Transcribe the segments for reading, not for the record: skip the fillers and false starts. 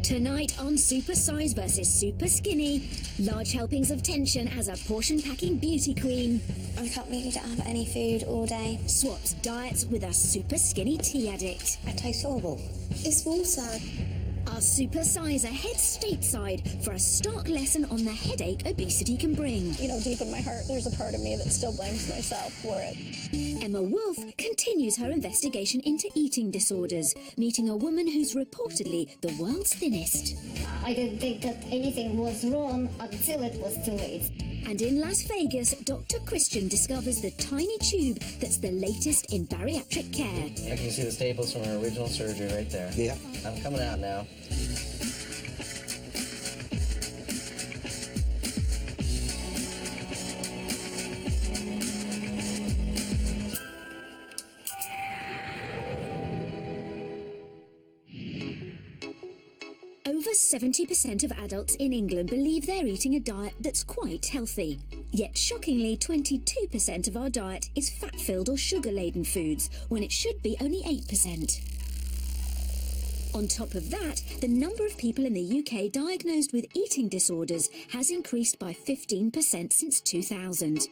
Tonight on Supersize versus Superskinny, large helpings of tension as a portion-packing beauty queen. I can't really have any food all day. Swaps diets with a Superskinny tea addict. It tastes horrible. It's water. Our Supersizer heads stateside for a stark lesson on the headache obesity can bring. You know, deep in my heart, there's a part of me that still blames myself for it. Emma Wolf continues her investigation into eating disorders, meeting a woman who's reportedly the world's thinnest. I didn't think that anything was wrong until it was too late. And in Las Vegas, Dr. Christian discovers the tiny tube that's the latest in bariatric care. I can see the staples from her original surgery right there. Yeah. I'm coming out now. Over 70% of adults in England believe they're eating a diet that's quite healthy. Yet shockingly, 22% of our diet is fat-filled or sugar-laden foods, when it should be only 8%. On top of that, the number of people in the UK diagnosed with eating disorders has increased by 15% since 2000.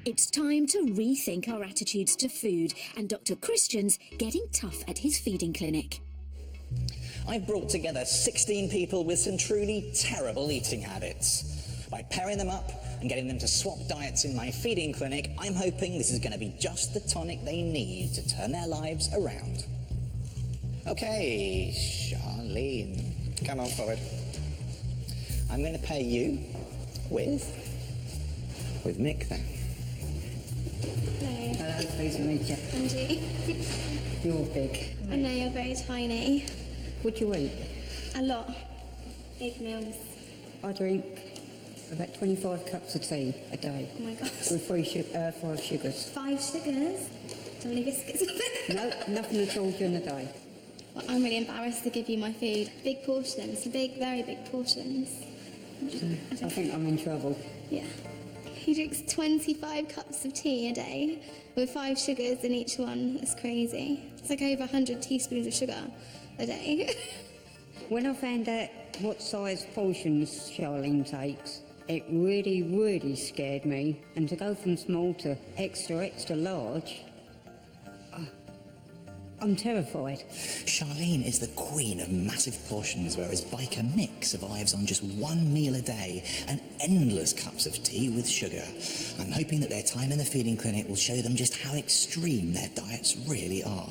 It's time to rethink our attitudes to food, and Dr. Christian's getting tough at his feeding clinic. I've brought together 16 people with some truly terrible eating habits. By pairing them up and getting them to swap diets in my feeding clinic, I'm hoping this is going to be just the tonic they need to turn their lives around. Okay, Charlene, come on forward. I'm going to pair you with Mick then. No. Hello, pleased to meet you. Angie. You're big. I know you're very tiny. What do you eat? A lot. Big meals. I drink about 25 cups of tea a day. Oh my gosh. With 5 sugars. 5 sugars? How many biscuits with it? No, nothing at all during the day. Well, I'm really embarrassed to give you my food. Big portions. Big, very big portions. I think I'm in trouble. Yeah. He drinks 25 cups of tea a day with 5 sugars in each one. It's crazy. It's like over 100 teaspoons of sugar a day. When I found out what size portions Charlene takes, it really, really scared me. And to go from small to extra, extra large, I'm terrified. Charlene is the queen of massive portions, whereas biker Mick survives on just 1 meal a day and endless cups of tea with sugar. I'm hoping that their time in the feeding clinic will show them just how extreme their diets really are.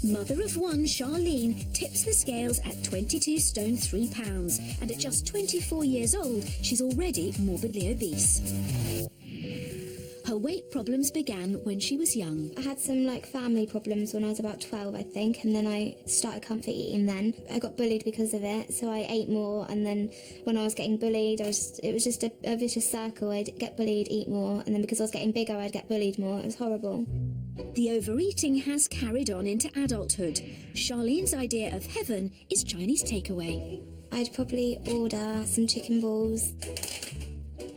Mother of one, Charlene, tips the scales at 22 stone 3 pounds, and at just 24 years old, she's already morbidly obese. Her weight problems began when she was young. I had some family problems when I was about 12, I think, and then I started comfort eating then. I got bullied because of it, so I ate more, and then when I was getting bullied, it was just a vicious circle. I'd get bullied, eat more, and then because I was getting bigger, I'd get bullied more. It was horrible. The overeating has carried on into adulthood. Charlene's idea of heaven is Chinese takeaway. I'd probably order some chicken balls,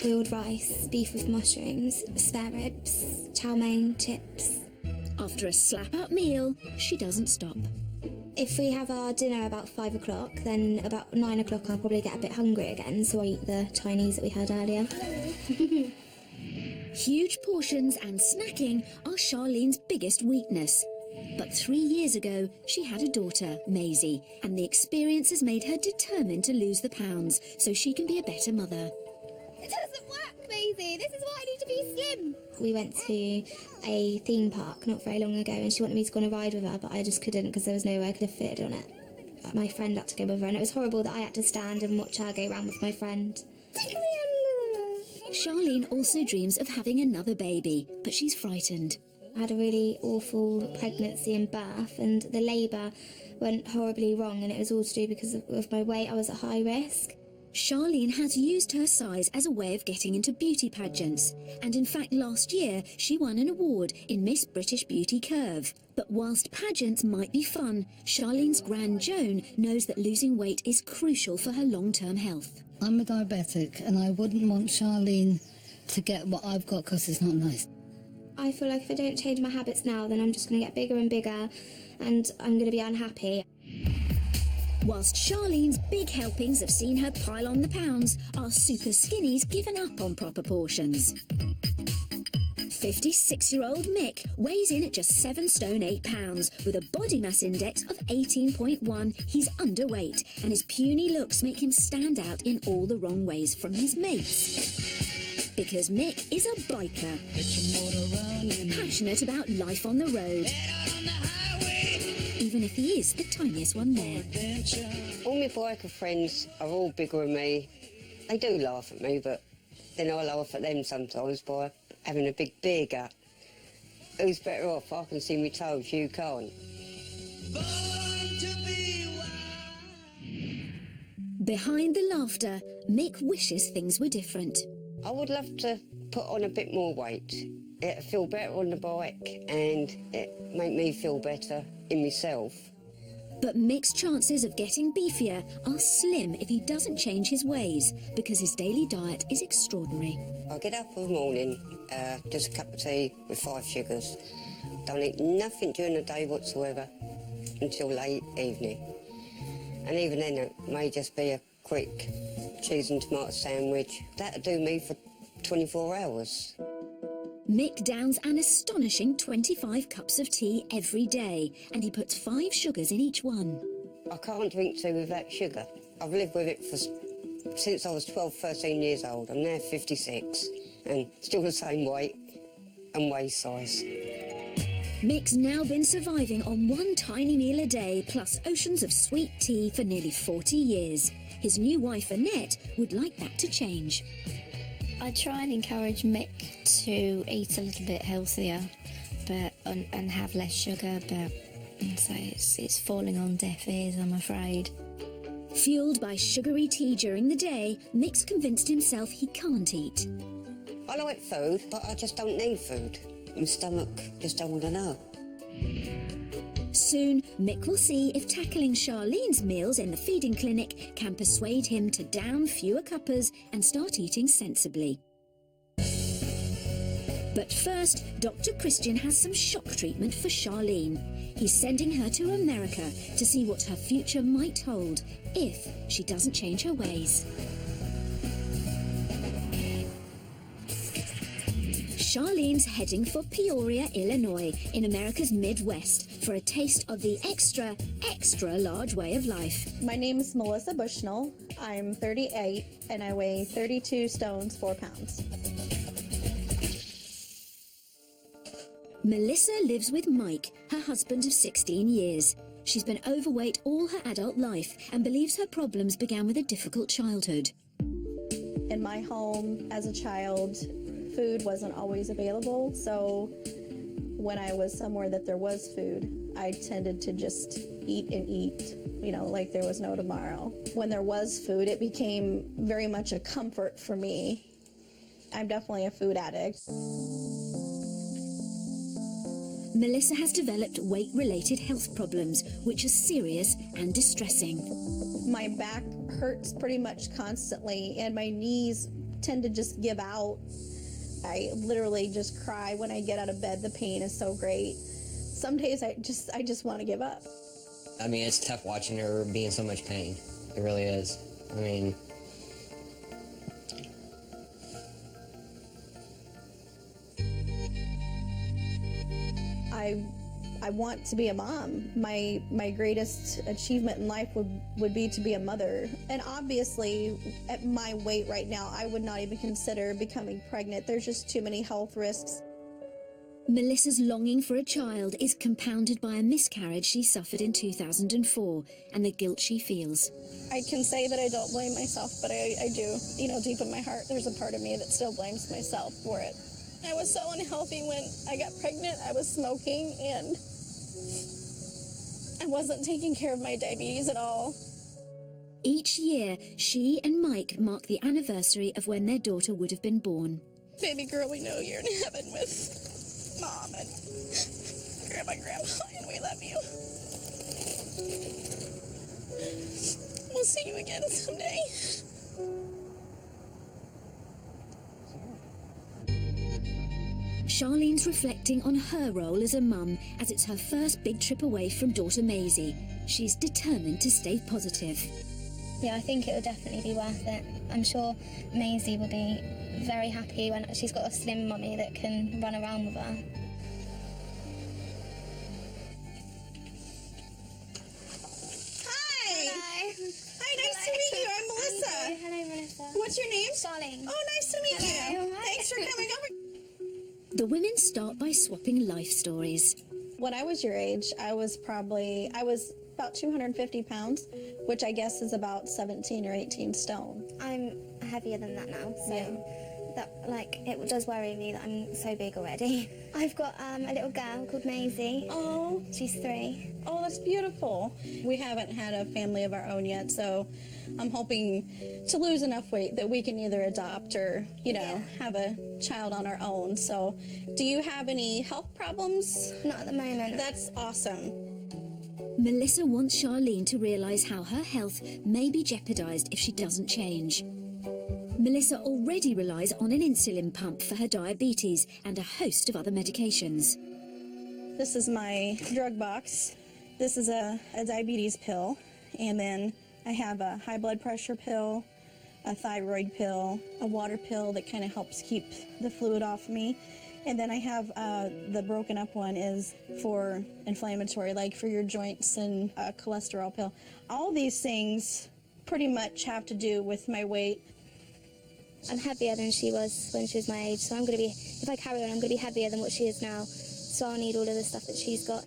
grilled rice, beef with mushrooms, spare ribs, chow mein, chips. After a slap-up meal, she doesn't stop. If we have our dinner about 5 o'clock, then about 9 o'clock I'll probably get a bit hungry again, so I eat the Chinese that we had earlier. Huge portions and snacking are Charlene's biggest weakness. But 3 years ago, she had a daughter, Maisie, and the experience has made her determined to lose the pounds so she can be a better mother. It doesn't work, Maisie. This is why I need to be slim. We went to a theme park not very long ago, and she wanted me to go on a ride with her, but I just couldn't because there was no way I could have fitted on it. My friend had to go with her, and it was horrible that I had to stand and watch her go around with my friend. Charlene also dreams of having another baby, but she's frightened. I had a really awful pregnancy and birth, and the labour went horribly wrong, and it was all to do because of my weight. I was at high risk. Charlene has used her size as a way of getting into beauty pageants, and in fact last year she won an award in Miss British Beauty Curve. But whilst pageants might be fun, Charlene's Gran Joan knows that losing weight is crucial for her long-term health. I'm a diabetic and I wouldn't want Charlene to get what I've got because it's not nice. I feel like if I don't change my habits now, then I'm just going to get bigger and bigger and I'm going to be unhappy. Whilst Charlene's big helpings have seen her pile on the pounds, our super skinny's given up on proper portions. 56-year-old Mick weighs in at just 7 stone 8 pounds. With a body mass index of 18.1, he's underweight, and his puny looks make him stand out in all the wrong ways from his mates. Because Mick is a biker, passionate about life on the road, even if he is the tiniest one there. All my biker friends are all bigger than me. They do laugh at me, but then I laugh at them sometimes by having a big beer gut. Who's better off? I can see my toes, you can't. Behind the laughter, Mick wishes things were different. I would love to put on a bit more weight. It'd feel better on the bike and it make me feel better in myself. But Mick's chances of getting beefier are slim if he doesn't change his ways, because his daily diet is extraordinary. I get up in the morning, just a cup of tea with 5 sugars. Don't eat nothing during the day whatsoever until late evening. And even then it may just be a quick cheese and tomato sandwich. That'll do me for 24 hours. Mick downs an astonishing 25 cups of tea every day, and he puts 5 sugars in each one. I can't drink tea without sugar. I've lived with it since I was 12, 13 years old. I'm now 56 and still the same weight and waist size. Mick's now been surviving on 1 tiny meal a day plus oceans of sweet tea for nearly 40 years. His new wife Annette would like that to change. I try and encourage Mick to eat a little bit healthier, and have less sugar, but so it's falling on deaf ears, I'm afraid. Fueled by sugary tea during the day, Mick's convinced himself he can't eat. I like food, but I just don't need food. My stomach just don't want to know. Soon, Mick will see if tackling Charlene's meals in the feeding clinic can persuade him to down fewer cuppers and start eating sensibly. But first, Dr. Christian has some shock treatment for Charlene. He's sending her to America to see what her future might hold if she doesn't change her ways. Charlene's heading for Peoria, Illinois, in America's Midwest, for a taste of the extra, extra large way of life. My name is Melissa Bushnell. I'm 38 and I weigh 32 stones 4 pounds. Melissa lives with Mike, her husband of 16 years. She's been overweight all her adult life and believes her problems began with a difficult childhood. In my home as a child, food wasn't always available, so when I was somewhere that there was food, I tended to just eat and eat, like there was no tomorrow. When there was food, it became very much a comfort for me. I'm definitely a food addict. Melissa has developed weight-related health problems, which are serious and distressing. My back hurts pretty much constantly, and my knees tend to just give out. I literally just cry when I get out of bed. The pain is so great. Some days I just want to give up. I mean, it's tough watching her be in so much pain. It really is. I mean, I want to be a mom. My greatest achievement in life would be to be a mother. And obviously, at my weight right now, I would not even consider becoming pregnant. There's just too many health risks. Melissa's longing for a child is compounded by a miscarriage she suffered in 2004 and the guilt she feels. I can say that I don't blame myself, but I do. Deep in my heart, there's a part of me that still blames myself for it. I was so unhealthy when I got pregnant. I was smoking and I wasn't taking care of my diabetes at all. Each year, she and Mike mark the anniversary of when their daughter would have been born. Baby girl, we know you're in heaven with Mom and Grandma, and we love you. We'll see you again someday. Charlene's reflecting on her role as a mum, as it's her first big trip away from daughter Maisie. she's determined to stay positive. Yeah, I think it will definitely be worth it. I'm sure Maisie will be very happy when she's got a slim mummy that can run around with her. Hi, nice to meet you. I'm Melissa. Hello, Melissa. What's your name? Charlene. Oh, nice to meet you. Thanks for coming over. The women start by swapping life stories. When I was your age, I was about 250 pounds, which I guess is about 17 or 18 stone. I'm heavier than that now, so it does worry me that I'm so big already. I've got a little girl called Maisie. Oh. She's 3. Oh, that's beautiful. We haven't had a family of our own yet, so I'm hoping to lose enough weight that we can either adopt or, have a child on our own. So, do you have any health problems? Not at the moment. That's awesome. Melissa wants Charlene to realise how her health may be jeopardised if she doesn't change. Melissa already relies on an insulin pump for her diabetes and a host of other medications. This is my drug box. This is a diabetes pill, and then I have a high blood pressure pill, a thyroid pill, a water pill that kind of helps keep the fluid off me. And then I have the broken up one is for inflammatory, like for your joints, and a cholesterol pill. All these things pretty much have to do with my weight. I'm heavier than she was when she was my age, so if I carry on, I'm going to be heavier than what she is now. So I'll need all of the stuff that she's got.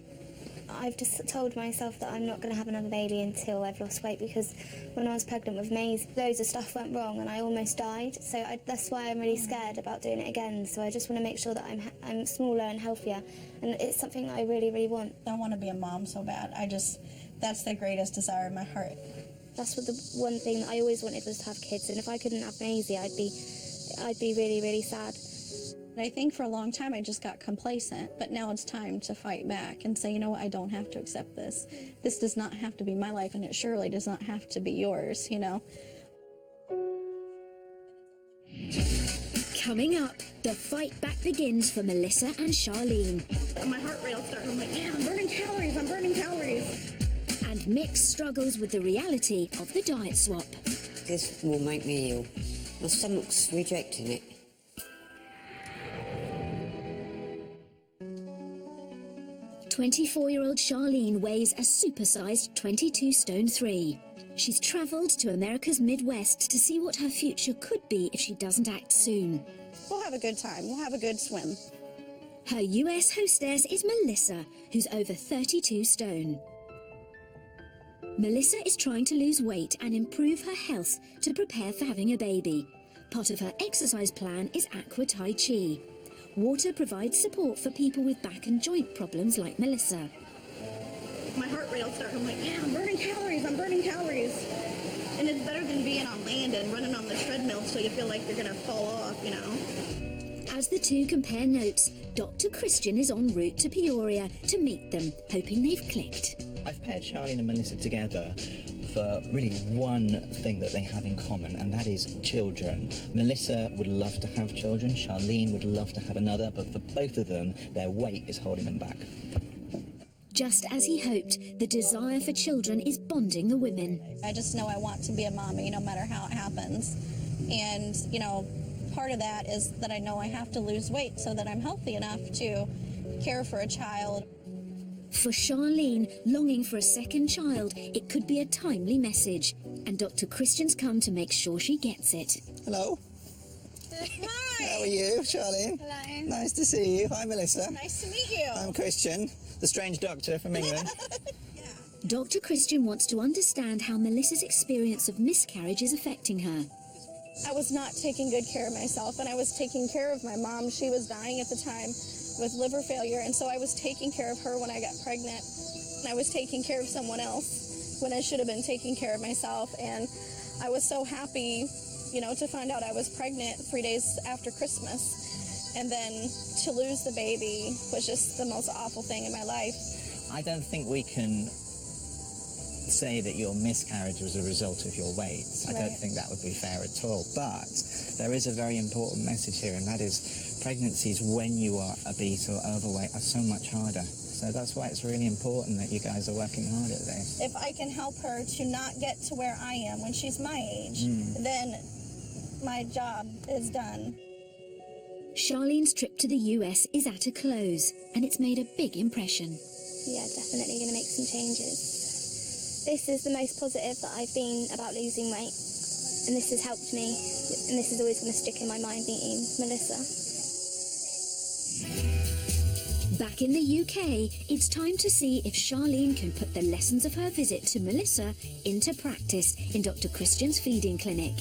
I've just told myself that I'm not going to have another baby until I've lost weight, because when I was pregnant with Maisie, loads of stuff went wrong and I almost died. So that's why I'm really scared about doing it again. So I just want to make sure that I'm smaller and healthier, and it's something that I really, really want. I want to be a mom so bad. That's the greatest desire in my heart. That's what the one thing that I always wanted was to have kids, and if I couldn't have Maisie, I'd be really, really sad. I think for a long time I just got complacent, but now it's time to fight back and say, you know what, I don't have to accept this. This does not have to be my life, and it surely does not have to be yours, Coming up, the fight back begins for Melissa and Charlene. My heart rate will start. I'm like, man, I'm burning calories. And Mick struggles with the reality of the diet swap. This will make me ill. My stomach's rejecting it. "24-year-old Charlene weighs a supersized 22 stone 3. She's travelled to America's Midwest to see what her future could be if she doesn't act soon. We'll have a good time. We'll have a good swim. Her US hostess is Melissa, who's over 32 stone. Melissa is trying to lose weight and improve her health to prepare for having a baby. Part of her exercise plan is Aqua Tai Chi. Water provides support for people with back and joint problems like Melissa. My heart rate will start. I'm like, man, I'm burning calories. And it's better than being on land and running on the treadmill so you feel like you're going to fall off, As the two compare notes, Dr. Christian is en route to Peoria to meet them, hoping they've clicked. I've paired Charlene and Melissa together for really one thing that they have in common, and that is children. Melissa would love to have children, Charlene would love to have another, but for both of them, their weight is holding them back. Just as he hoped, the desire for children is bonding the women. I just know I want to be a mommy no matter how it happens. And, part of that is that I know I have to lose weight so that I'm healthy enough to care for a child. For Charlene, longing for a second child, it could be a timely message. And Dr. Christian's come to make sure she gets it. Hello. Hi. How are you, Charlene? Hello. Nice to see you. Hi, Melissa. Nice to meet you. I'm Christian, the strange doctor from England. Dr. Christian wants to understand how Melissa's experience of miscarriage is affecting her. I was not taking good care of myself, and I was taking care of my mom. She was dying at the time with liver failure, and so I was taking care of her when I got pregnant, and I was taking care of someone else when I should have been taking care of myself. And I was so happy, to find out I was pregnant 3 days after Christmas, and then to lose the baby was just the most awful thing in my life. I don't think we can say that your miscarriage was a result of your weight. I don't think that would be fair at all. But there is a very important message here, and that is pregnancies when you are obese or overweight are so much harder. So that's why it's really important that you guys are working hard at this. If I can help her to not get to where I am when she's my age, then my job is done. Charlene's trip to the US is at a close, and it's made a big impression. Yeah, definitely going to make some changes. This is the most positive that I've been about losing weight, and this has helped me, and this is always going to stick in my mind, meeting Melissa. Back in the UK, it's time to see if Charlene can put the lessons of her visit to Melissa into practice in Dr. Christian's feeding clinic.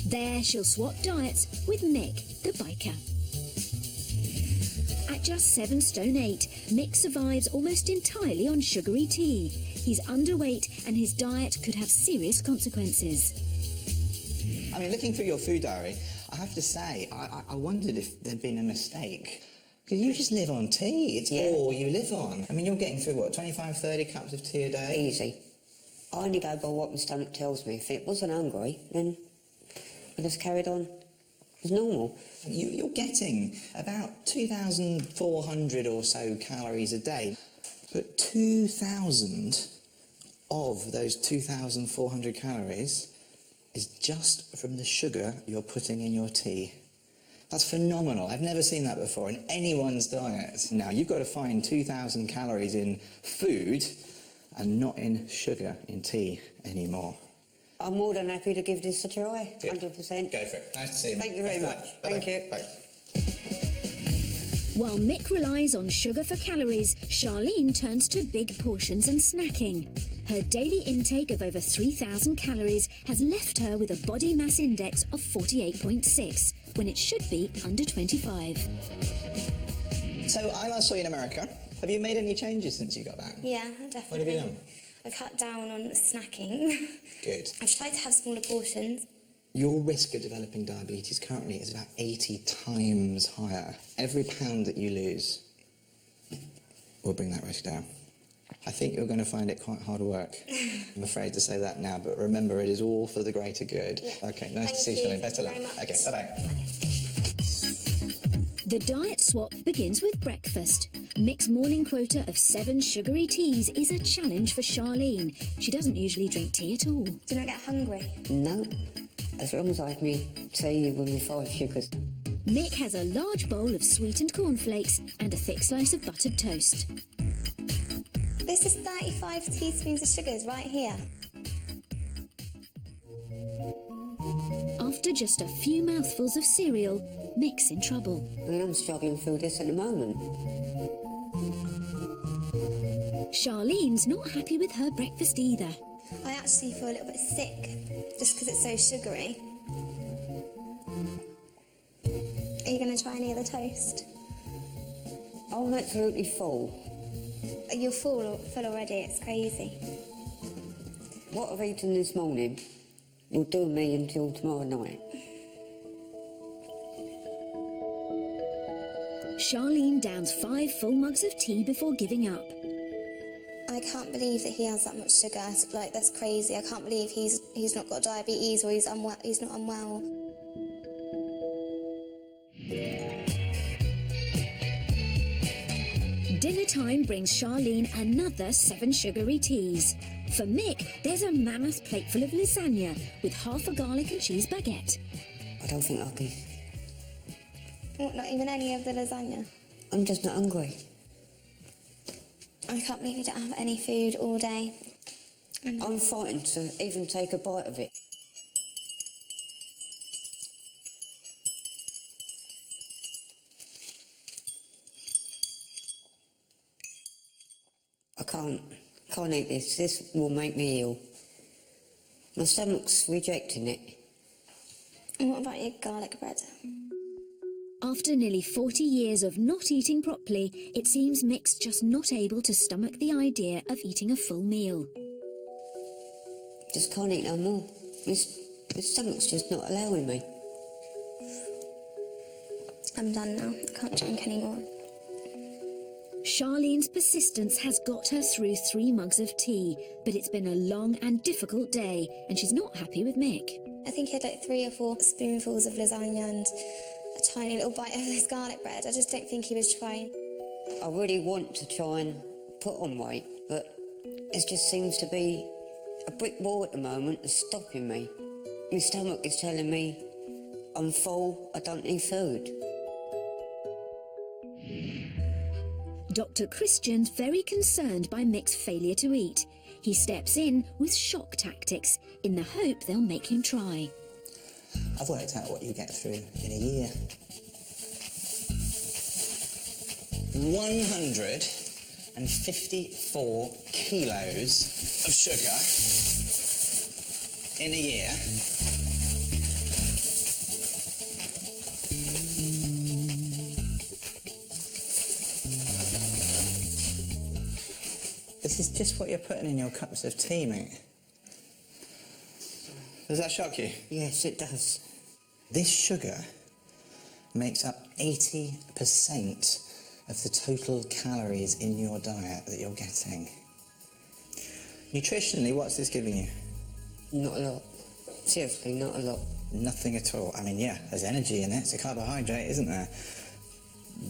There, she'll swap diets with Mick, the biker. At just 7 stone 8, Mick survives almost entirely on sugary tea. He's underweight and his diet could have serious consequences. I mean, looking through your food diary, I have to say, I wondered if there'd been a mistake. Because you just live on tea. It's all you live on. I mean, you're getting through, what, 25, 30 cups of tea a day? Easy. I only go by what my stomach tells me. If it wasn't hungry, then I just carried on as normal. You're getting about 2,400 or so calories a day. But 2,000 of those 2,400 calories is just from the sugar you're putting in your tea. That's phenomenal. I've never seen that before in anyone's diet. Now, you've got to find 2,000 calories in food and not in sugar in tea anymore. I'm more than happy to give this a try, 100%. Go for it. Nice to see you. Thank you very much. Thank you. Bye. While Mick relies on sugar for calories, Charlene turns to big portions and snacking. Her daily intake of over 3,000 calories has left her with a body mass index of 48.6, when it should be under 25. So, I last saw you in America. Have you made any changes since you got back? Yeah, definitely. What have you done? I've cut down on snacking. Good. I've tried to have smaller portions. Your risk of developing diabetes currently is about 80 times higher. Every pound that you lose will bring that risk down. I think you're going to find it quite hard work. I'm afraid to say that now, but remember, it is all for the greater good. Yeah. Okay, nice to see you, Charlene. Best of luck. Okay, bye-bye. The diet swap begins with breakfast. Mick's morning quota of 7 sugary teas is a challenge for Charlene. She doesn't usually drink tea at all. Do you not get hungry? No. As long as I have me tea with my 5 sugars. Mick has a large bowl of sweetened cornflakes and a thick slice of buttered toast. This is 35 teaspoons of sugars right here. After just a few mouthfuls of cereal, Mick's in trouble. I'm struggling through this at the moment. Charlene's not happy with her breakfast either. I actually feel a little bit sick, just because it's so sugary. Are you going to try any of the toast? I'm absolutely full. You're full already, it's crazy. What I've eaten this morning will do me until tomorrow night. Charlene downs 5 full mugs of tea before giving up. I can't believe that he has that much sugar. Like, that's crazy. I can't believe he's not got diabetes or he's not unwell. Dinner time brings Charlene another 7 sugary teas. For Mick, there's a mammoth plate full of lasagna with half a garlic and cheese baguette. I don't think I can. What, not even any of the lasagna? I'm just not hungry. I can't believe you don't have any food all day. I'm frightened to even take a bite of it. I can't eat this. This will make me ill. My stomach's rejecting it. And what about your garlic bread? After nearly 40 years of not eating properly, it seems Mick's just not able to stomach the idea of eating a full meal. Just can't eat no more. My stomach's just not allowing me. I'm done now. I can't drink anymore. Charlene's persistence has got her through 3 mugs of tea, but it's been a long and difficult day, and she's not happy with Mick. I think he had like 3 or 4 spoonfuls of lasagna and a tiny little bite of this garlic bread. I just don't think he was trying. I really want to try and put on weight, but it just seems to be a brick wall at the moment that's stopping me. My stomach is telling me I'm full, I don't need food. Dr. Christian's very concerned by Mick's failure to eat. He steps in with shock tactics in the hope they'll make him try. I've worked out what you get through in a year. 154 kilos of sugar in a year. This is just what you're putting in your cups of tea, mate. Does that shock you? Yes, it does. This sugar makes up 80% of the total calories in your diet that you're getting. Nutritionally, what's this giving you? Not a lot. Seriously, not a lot. Nothing at all. I mean, yeah, there's energy in it. It's a carbohydrate, isn't there?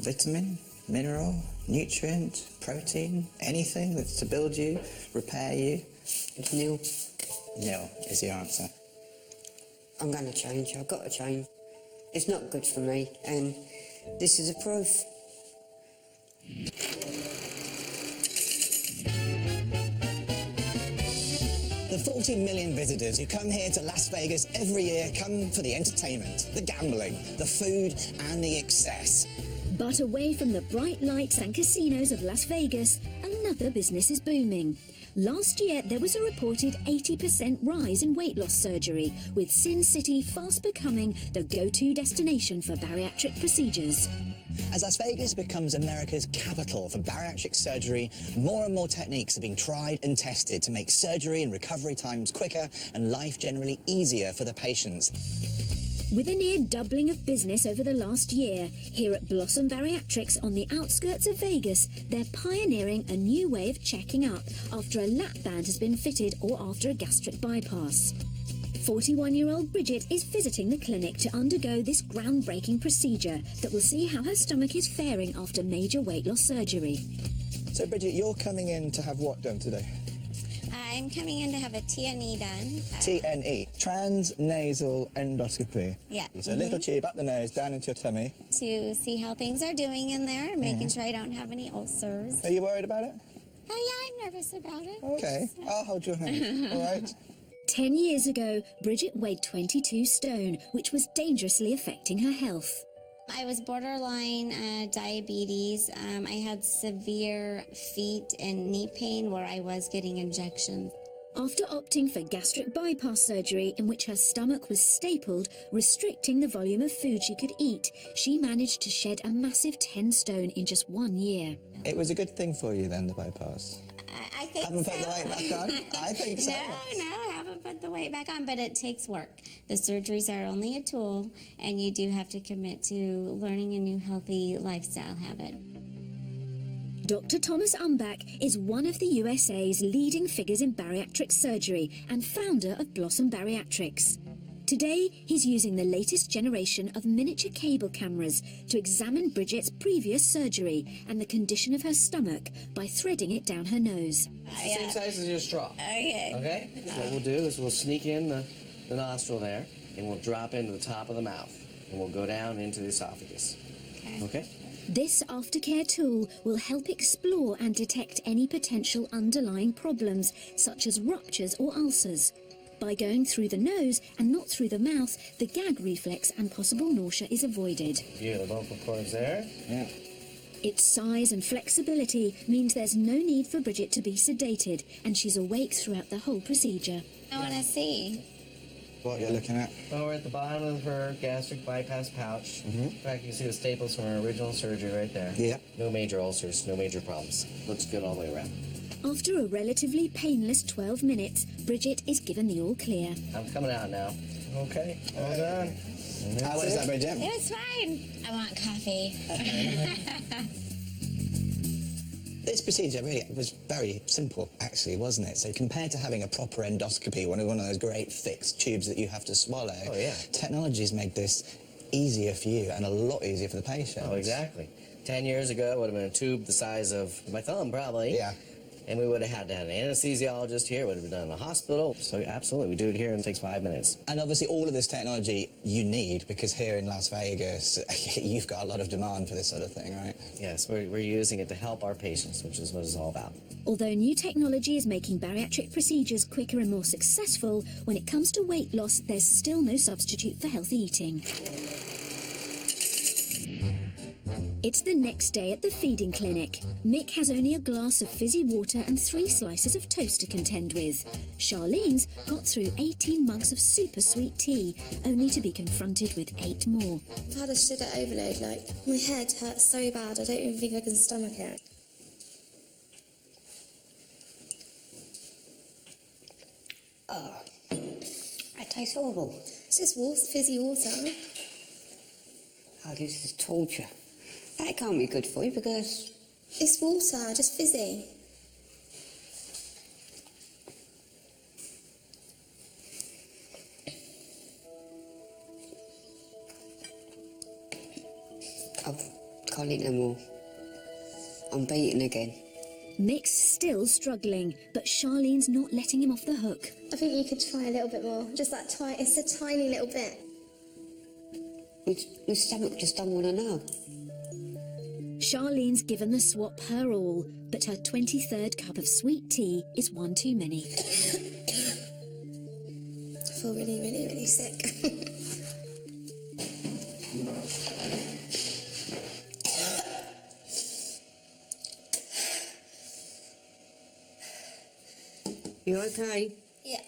Vitamin, mineral, nutrient, protein, anything that's to build you, repair you. It's nil. Nil is the answer. I'm going to change. I've got to change. It's not good for me, and this is a proof. The 40 million visitors who come here to Las Vegas every year come for the entertainment, the gambling, the food, and the excess. But away from the bright lights and casinos of Las Vegas, another business is booming. Last year, there was a reported 80% rise in weight loss surgery, with Sin City fast becoming the go-to destination for bariatric procedures. As Las Vegas becomes America's capital for bariatric surgery, more and more techniques are being tried and tested to make surgery and recovery times quicker and life generally easier for the patients. With a near doubling of business over the last year, here at Blossom Bariatrics on the outskirts of Vegas, they're pioneering a new way of checking up after a lap band has been fitted or after a gastric bypass. 41-year-old Bridget is visiting the clinic to undergo this groundbreaking procedure that will see how her stomach is faring after major weight loss surgery. So, Bridget, you're coming in to have what done today? I'm coming in to have a TNE done. TNE, transnasal endoscopy. Yeah. So a little tube up the nose, down into your tummy. To see how things are doing in there, making sure I don't have any ulcers. Are you worried about it? Oh yeah, I'm nervous about it. Okay, I'll hold your hand, all right? 10 years ago, Bridget weighed 22 stone, which was dangerously affecting her health. I was borderline diabetes. I had severe feet and knee pain where I was getting injections. After opting for gastric bypass surgery in which her stomach was stapled, restricting the volume of food she could eat, she managed to shed a massive 10 stone in just 1 year. It was a good thing for you then, the bypass? I think Haven't so. put the weight back on? I think so. No, I haven't put the weight back on, but it takes work. The surgeries are only a tool, and you do have to commit to learning a new healthy lifestyle habit. Dr. Thomas Umbach is one of the USA's leading figures in bariatric surgery and founder of Blossom Bariatrics. Today, he's using the latest generation of miniature cable cameras to examine Bridget's previous surgery and the condition of her stomach by threading it down her nose. Same size as your straw. Okay. Okay? So what we'll do is we'll sneak in the nostril there, and we'll drop into the top of the mouth, and we'll go down into the esophagus. Okay? This aftercare tool will help explore and detect any potential underlying problems, such as ruptures or ulcers. By going through the nose and not through the mouth, the gag reflex and possible nausea is avoided. View the vocal cords there. Yeah. Its size and flexibility means there's no need for Bridget to be sedated, and she's awake throughout the whole procedure. I want to see. What you're looking at? Well, we're at the bottom of her gastric bypass pouch. In fact, you can see the staples from her original surgery right there. Yeah. No major ulcers, no major problems. Looks good all the way around. After a relatively painless 12 minutes, Bridget is given the all clear. I'm coming out now. Okay, all done. How was that, Bridget? It was fine. I want coffee. This procedure really was very simple, actually, wasn't it? So compared to having a proper endoscopy, one of those great fixed tubes that you have to swallow, technology's made this easier for you and a lot easier for the patient. Oh, exactly. 10 years ago, it would have been a tube the size of my thumb, probably. Yeah. And we would have had to have an anesthesiologist here, it would have been done in the hospital. So absolutely, we do it here and it takes 5 minutes. And obviously all of this technology you need, because here in Las Vegas, you've got a lot of demand for this sort of thing, right? Yes, we're using it to help our patients, which is what it's all about. Although new technology is making bariatric procedures quicker and more successful, when it comes to weight loss, there's still no substitute for healthy eating. It's the next day at the feeding clinic. Mick has only a glass of fizzy water and 3 slices of toast to contend with. Charlene's got through 18 mugs of super sweet tea, only to be confronted with 8 more. I've had a sugar overload, like, my head hurts so bad, I don't even think I can stomach it. Oh, it tastes horrible. It's just water, fizzy water. Oh, this is torture. That can't be good for you because... It's water, just fizzy. I can't eat no more. I'm beaten again. Mick's still struggling, but Charlene's not letting him off the hook. I think you could try a little bit more. Just that tiny, it's a tiny little bit. My stomach just don't want to know. Charlene's given the swap her all, but her 23rd cup of sweet tea is one too many. I feel really, really, really sick. You okay? Yeah.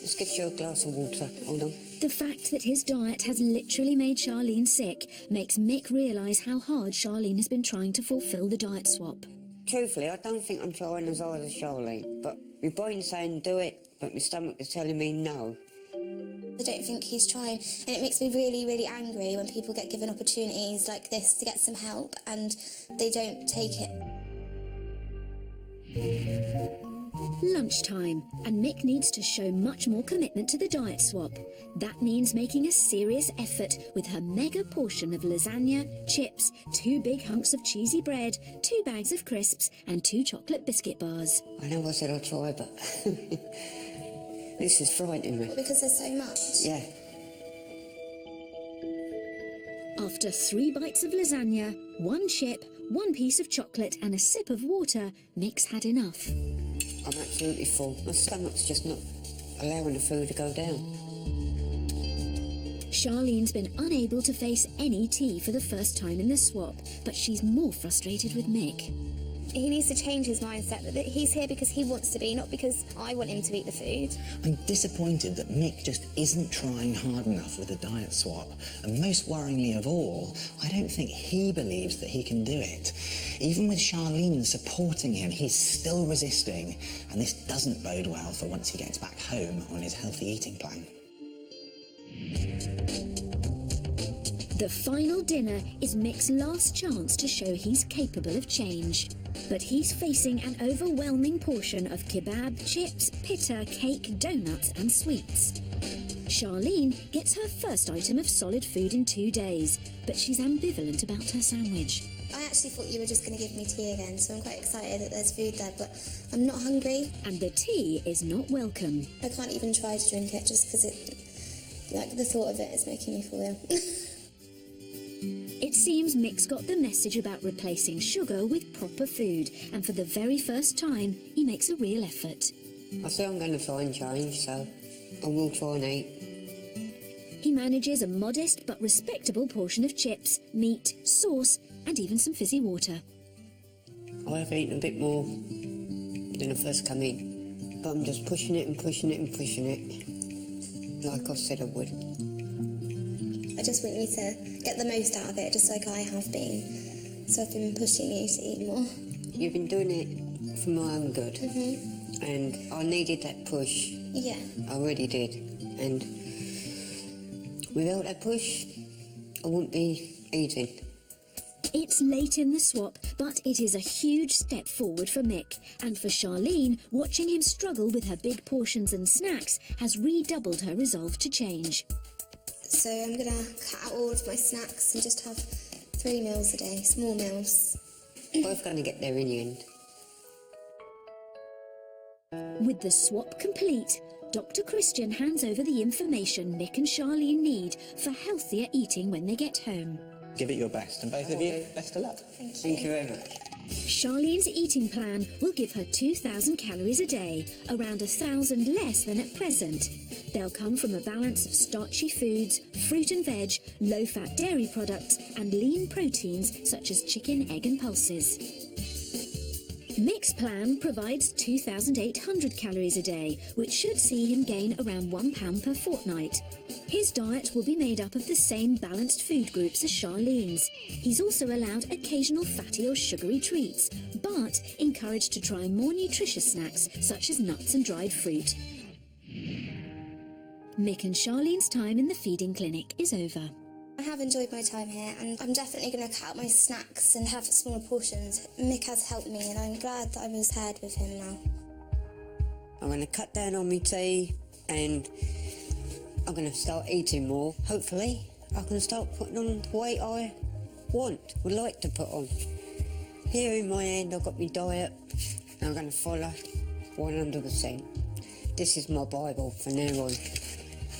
Let's get you a glass of water. Hold on. The fact that his diet has literally made Charlene sick makes Mick realise how hard Charlene has been trying to fulfil the diet swap. Truthfully, I don't think I'm trying as hard as Charlene, but my brain's saying do it, but my stomach is telling me no. I don't think he's trying, and it makes me really, really angry when people get given opportunities like this to get some help and they don't take it. Lunchtime, and Mick needs to show much more commitment to the diet swap. That means making a serious effort with her mega portion of lasagna, chips, 2 big hunks of cheesy bread, 2 bags of crisps, and 2 chocolate biscuit bars. I know I said I'd try, but this is frightening me. Because there's so much. Yeah. After 3 bites of lasagna, 1 chip, 1 piece of chocolate, and a sip of water, Mick's had enough. I'm absolutely full. My stomach's just not allowing the food to go down. Charlene's been unable to face any tea for the first time in the swap, but she's more frustrated with Mick. He needs to change his mindset that he's here because he wants to be, not because I want him to eat the food. I'm disappointed that Mick just isn't trying hard enough with the diet swap. And most worryingly of all, I don't think he believes that he can do it. Even with Charlene supporting him, he's still resisting. And this doesn't bode well for once he gets back home on his healthy eating plan. The final dinner is Mick's last chance to show he's capable of change. But he's facing an overwhelming portion of kebab, chips, pitta, cake, donuts and sweets. Charlene gets her first item of solid food in 2 days, but she's ambivalent about her sandwich. I actually thought you were just going to give me tea again, so I'm quite excited that there's food there, but I'm not hungry. And the tea is not welcome. I can't even try to drink it just because the thought of it is making me feel ill. It seems Mick's got the message about replacing sugar with proper food, and for the very first time, he makes a real effort. I say I'm going to try and change, so I will try and eat. He manages a modest but respectable portion of chips, meat, sauce, and even some fizzy water. I have eaten a bit more than I first come in, but I'm just pushing it and pushing it and pushing it, like I said I would. I just want you to get the most out of it, just like I have been. So I've been pushing you to eat more. You've been doing it for my own good. Mm-hmm. And I needed that push. Yeah. I really did. And without that push, I wouldn't be eating. It's late in the swap, but it is a huge step forward for Mick. And for Charlene, watching him struggle with her big portions and snacks has redoubled her resolve to change. So I'm going to cut out all of my snacks and just have 3 meals a day, small meals. Both going to get there in the end. With the swap complete, Dr. Christian hands over the information Mick and Charlene need for healthier eating when they get home. Give it your best, and both of you, best of luck. Thank you very much. Charlene's eating plan will give her 2,000 calories a day, around 1,000 less than at present. They'll come from a balance of starchy foods, fruit and veg, low-fat dairy products, and lean proteins such as chicken, egg and pulses. Mick's plan provides 2,800 calories a day, which should see him gain around £1 per fortnight. His diet will be made up of the same balanced food groups as Charlene's. He's also allowed occasional fatty or sugary treats, but encouraged to try more nutritious snacks such as nuts and dried fruit. Mick and Charlene's time in the feeding clinic is over. I have enjoyed my time here, and I'm definitely going to cut out my snacks and have smaller portions. Mick has helped me, and I'm glad that I was paired with him now. I'm going to cut down on my tea, and I'm going to start eating more. Hopefully, I can start putting on the weight I would like to put on. Here in my hand, I've got my diet, and I'm going to follow 100%. This is my Bible from now on.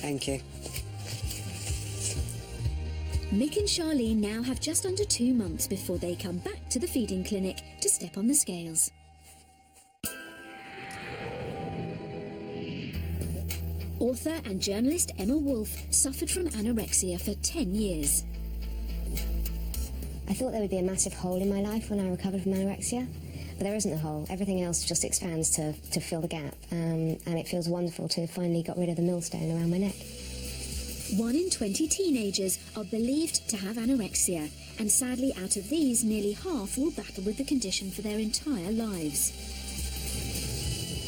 Thank you. Mick and Charlene now have just under 2 months before they come back to the feeding clinic to step on the scales. Author and journalist Emma Wolfe suffered from anorexia for 10 years. I thought there would be a massive hole in my life when I recovered from anorexia, but there isn't a hole. Everything else just expands to fill the gap, and it feels wonderful to finally got rid of the millstone around my neck. 1 in 20 teenagers are believed to have anorexia, and sadly out of these, nearly half will battle with the condition for their entire lives.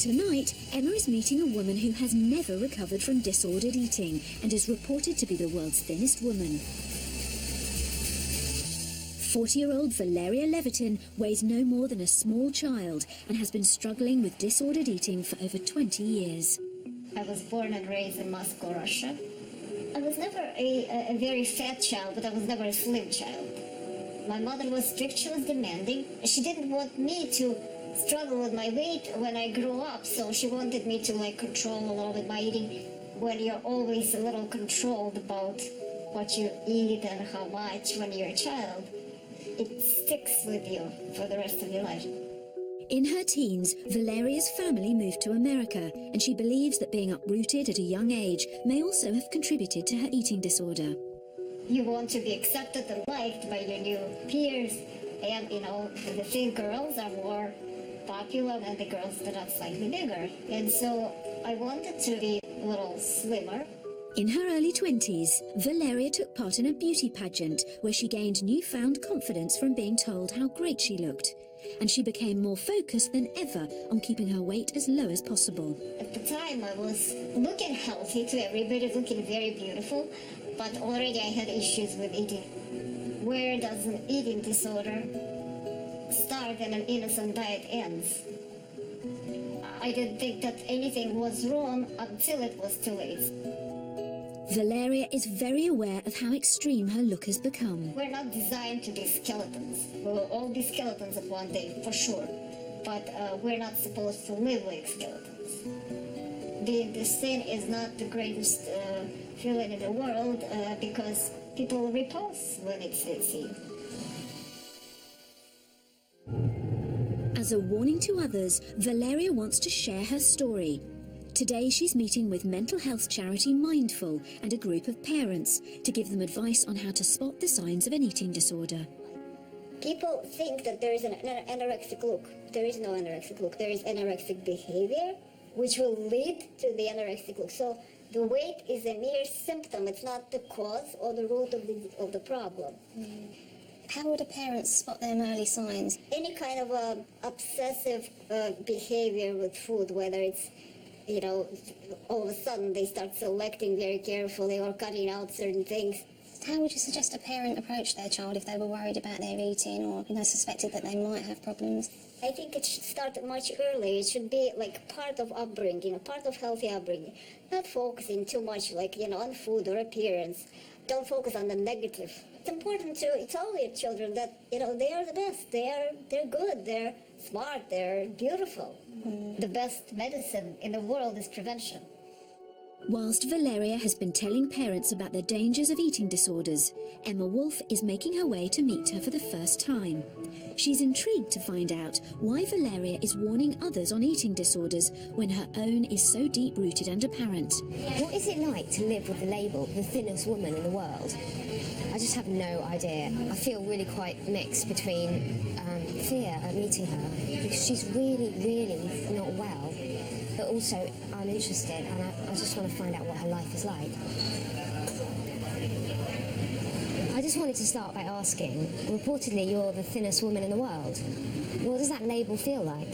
Tonight, Emma is meeting a woman who has never recovered from disordered eating and is reported to be the world's thinnest woman. 40-year-old Valeria Levitin weighs no more than a small child and has been struggling with disordered eating for over 20 years. I was born and raised in Moscow, Russia. I was never a very fat child, but I was never a slim child. My mother was strict, she was demanding. She didn't want me to struggle with my weight when I grew up, so she wanted me to control a little bit my eating. When you're always a little controlled about what you eat and how much when you're a child, it sticks with you for the rest of your life. In her teens, Valeria's family moved to America, and she believes that being uprooted at a young age may also have contributed to her eating disorder. You want to be accepted and liked by your new peers, and the thin girls are more popular than the girls that are slightly bigger. And so I wanted to be a little slimmer. In her early 20s, Valeria took part in a beauty pageant where she gained newfound confidence from being told how great she looked. And she became more focused than ever on keeping her weight as low as possible. At the time, I was looking healthy to everybody, looking very beautiful, but already I had issues with eating. Where does an eating disorder start and an innocent diet ends? I didn't think that anything was wrong until it was too late. Valeria is very aware of how extreme her look has become. We're not designed to be skeletons. We will all be skeletons at one day, for sure. But we're not supposed to live like skeletons. Being this thin is not the greatest feeling in the world because people repulse when it's you. As a warning to others, Valeria wants to share her story. Today she's meeting with mental health charity Mindful and a group of parents to give them advice on how to spot the signs of an eating disorder. People think that there is an anorexic look. There is no anorexic look. There is anorexic behavior, which will lead to the anorexic look. So the weight is a mere symptom. It's not the cause or the root of the problem. How would a parent spot them early signs? Any kind of obsessive behavior with food, whether it's all of a sudden they start selecting very carefully or cutting out certain things. How would you suggest a parent approach their child if they were worried about their eating or suspected that they might have problems? I think it should start much earlier. It should be part of upbringing, part of healthy upbringing. Not focusing too much on food or appearance. Don't focus on the negative It's important to tell your children that, you know, they are the best. They're good. They're smart. They're beautiful. The best medicine in the world is prevention. Whilst Valeria has been telling parents about the dangers of eating disorders, Emma Wolf is making her way to meet her for the first time. She's intrigued to find out why Valeria is warning others on eating disorders when her own is so deep-rooted and apparent. What is it like to live with the label, the thinnest woman in the world? I just have no idea. I feel really quite mixed between fear at meeting her, because she's really, really not well. But also, I'm interested, and I just want to find out what her life is like. I just wanted to start by asking, reportedly you're the thinnest woman in the world. What does that label feel like?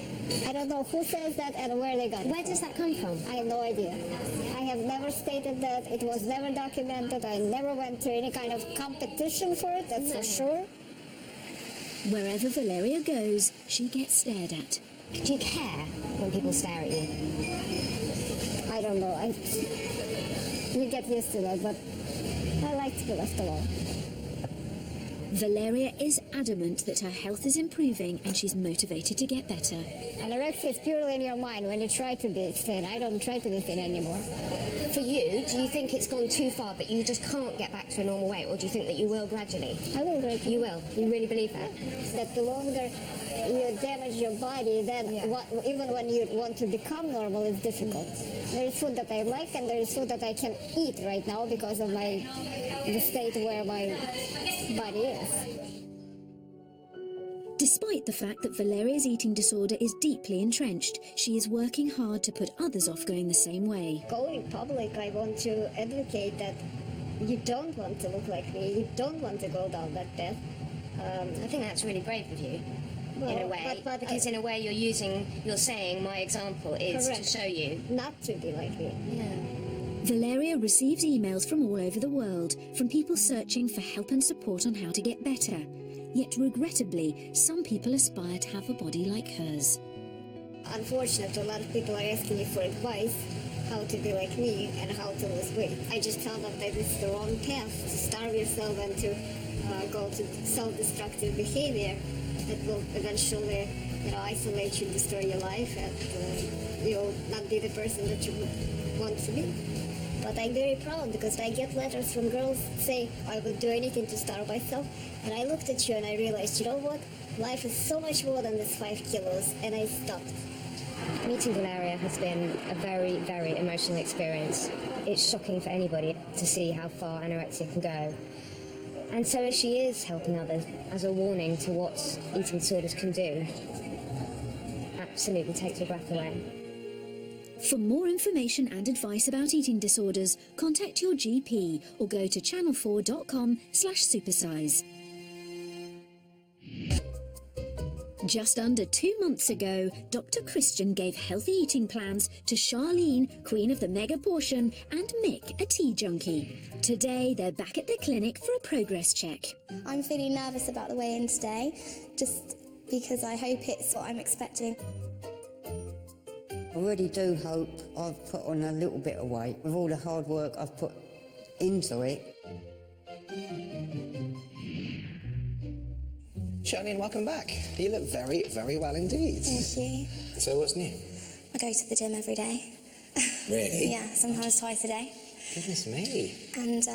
I don't know who says that and where they got it. Where does that come from? I have no idea. I have never stated that. It was never documented. I never went to any kind of competition for it, that's for sure. Wherever Valeria goes, she gets stared at. Do you care when people stare at you? I don't know. You get used to that, but I like to be left alone. Valeria is adamant that her health is improving and she's motivated to get better. Anorexia is purely in your mind when you try to be thin. I don't try to be thin anymore. For you, do you think it's gone too far but you just can't get back to a normal weight, or do you think that you will gradually? I will gradually. You will? You really believe that? That the longer you damage your body, then even when you want to become normal, it's difficult. There is food that I like and there is food that I can eat right now because of the state where my body is. Despite the fact that Valeria's eating disorder is deeply entrenched, she is working hard to put others off going the same way. Going public, I want to advocate that you don't want to look like me, you don't want to go down that path. I think that's really brave of you. Well, in a way, because in a way you're saying my example is correct. To show you. Not to be like me. Yeah. Valeria receives emails from all over the world, from people searching for help and support on how to get better. Yet regrettably, some people aspire to have a body like hers. Unfortunately, a lot of people are asking me for advice, how to be like me and how to lose weight. I just tell them that it's the wrong path, to starve yourself and to go to self-destructive behavior that will eventually, isolate you, destroy your life, and you'll not be the person that you want to be. But I'm very proud because I get letters from girls saying, I will do anything to starve myself. And I looked at you and I realized, you know what? Life is so much more than this 5 kilos, and I stopped. Meeting Valeria has been a very, very emotional experience. It's shocking for anybody to see how far anorexia can go. And so she is helping others as a warning to what eating disorders can do. Absolutely takes your breath away. For more information and advice about eating disorders, contact your GP or go to channel4.com/supersize. Just under 2 months ago, Dr. Christian gave healthy eating plans to Charlene, Queen of the Mega Portion, and Mick, a tea junkie. Today, they're back at the clinic for a progress check. I'm feeling nervous about the weigh-in today, just because I hope it's what I'm expecting. I really do hope I've put on a little bit of weight with all the hard work I've put into it. Charlene, welcome back. You look very, very well indeed. Thank you. So what's new? I go to the gym every day. Really? Yeah, sometimes twice a day. Goodness me. And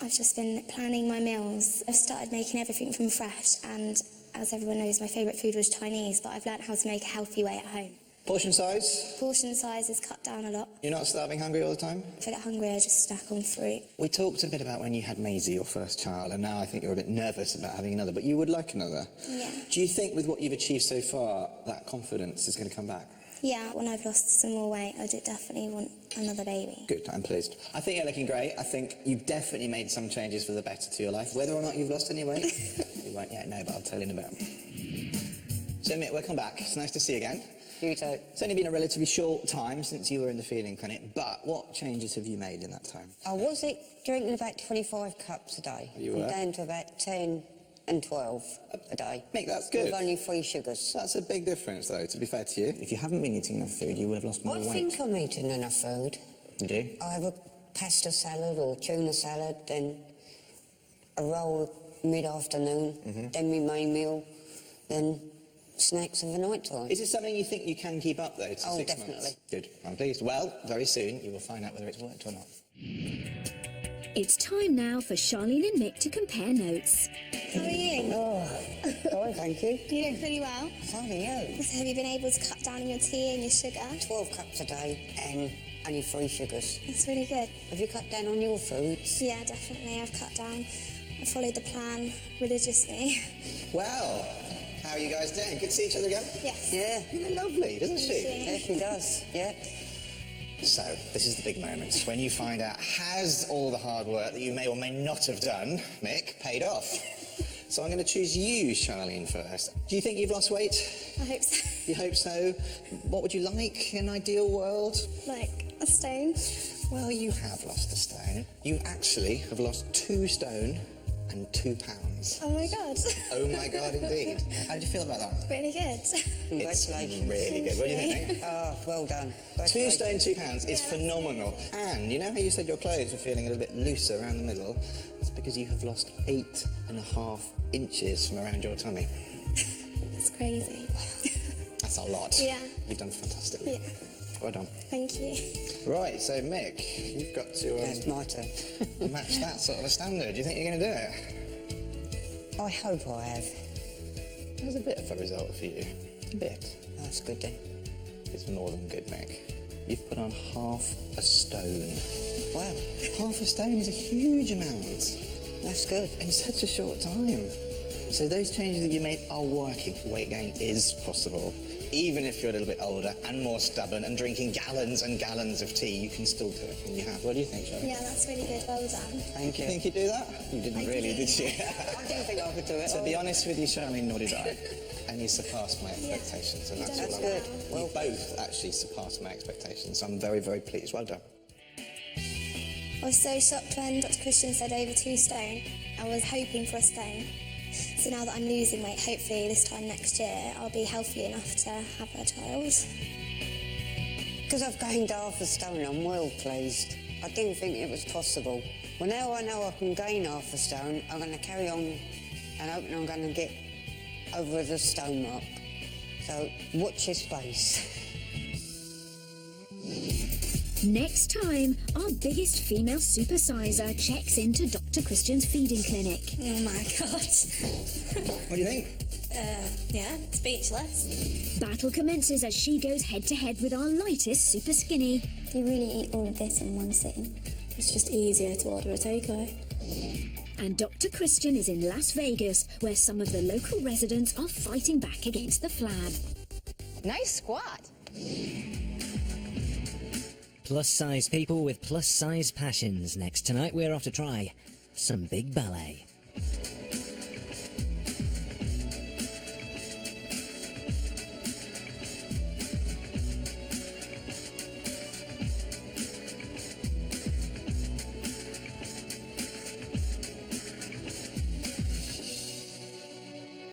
I've just been planning my meals. I've started making everything from fresh, and as everyone knows, my favourite food was Chinese, but I've learnt how to make a healthy way at home. Portion size? Portion size is cut down a lot. You're not starving hungry all the time? If I get hungry, I just snack on fruit. We talked a bit about when you had Maisie, your first child, and now I think you're a bit nervous about having another, but you would like another. Yeah. Do you think with what you've achieved so far, that confidence is going to come back? Yeah, when I've lost some more weight, I do definitely want another baby. Good, I'm pleased. I think you're looking great. I think you've definitely made some changes for the better to your life. Whether or not you've lost any weight, you won't yet know, but I'll tell you in a bit. So, Mick, welcome back. It's nice to see you again. You too. It's only been a relatively short time since you were in the feeding clinic, but what changes have you made in that time? I was drinking about 25 cups a day. You were? I'm down to about 10 and 12 a day. Mick, that's good. With only 3 sugars. That's a big difference, though, to be fair to you. If you haven't been eating enough food, you would have lost more weight. I think I'm eating enough food. You do? I have a pasta salad or tuna salad, then a roll mid-afternoon, then my main meal, then snacks of the night time. Is it something you think you can keep up, though, to 6 months? Definitely. Good. I'm pleased. Well, very soon you will find out whether it's worked or not. It's time now for Charlene and Mick to compare notes. How are you? Oh, thank you. You look really well. So are you. So have you been able to cut down on your tea and your sugar? 12 cups a day and only 3 sugars. That's really good. Have you cut down on your foods? Yeah, definitely. I've cut down. I followed the plan religiously. Well, how are you guys doing? Good to see each other again? Yes. Yeah. You look lovely, doesn't she? Yeah, she does. Yeah. So, this is the big moment, when you find out, has all the hard work that you may or may not have done, Mick, paid off? So I'm going to choose you, Charlene, first. Do you think you've lost weight? I hope so. You hope so? What would you like in an ideal world? Like a stone. Well, you have lost a stone. You actually have lost 2 stone and 2 pounds. Oh my god. Oh my god, indeed. How did you feel about that? Really good. It's really good. What do you think, Nick? Oh, well done. 2 stone, 2 pounds is phenomenal. And you know how you said your clothes were feeling a little bit looser around the middle? It's because you have lost 8.5 inches from around your tummy. That's crazy. That's a lot. Yeah. You've done fantastically. Yeah. Well done. Thank you. Right, so Mick, you've got to That's my turn. match that sort of a standard. Do you think you're going to do it? I hope I have. There's a bit of a result for you. A bit. That's good then. It's more than good, Mick. You've put on half a stone. Wow. Half a stone is a huge amount. That's good. In such a short time. So those changes that you made are working. Weight gain is possible. Even if you're a little bit older and more stubborn and drinking gallons and gallons of tea, you can still do it. And you have. What do you think, Charlie? Yeah, that's really good. Well done. Thank you. Think you'd do that? You didn't really, did you? I didn't think I could do it. To be honest with you, Charlene, nor did I. And you surpassed my expectations, and that's all I want. good. Well, you both actually surpassed my expectations, so I'm very, very pleased. Well done. I was so shocked when Dr. Christian said over 2 stone. I was hoping for a stone. So now that I'm losing weight, hopefully this time next year, I'll be healthy enough to have a child. Because I've gained half a stone, I'm well pleased. I didn't think it was possible. Well, now I know I can gain half a stone, I'm going to carry on and hoping I'm going to get over the stone mark. So watch your space. Next time, our biggest female supersizer checks into Dr. Christian's feeding clinic. Oh my god. What do you think? Yeah, speechless. Battle commences as she goes head-to-head with our lightest Superskinny. Do you really eat all of this in one sitting? It's just easier to order a takeaway. And Dr. Christian is in Las Vegas, where some of the local residents are fighting back against the flab. Nice squat. Plus-size people with plus-size passions. Next tonight, we're off to try some big ballet.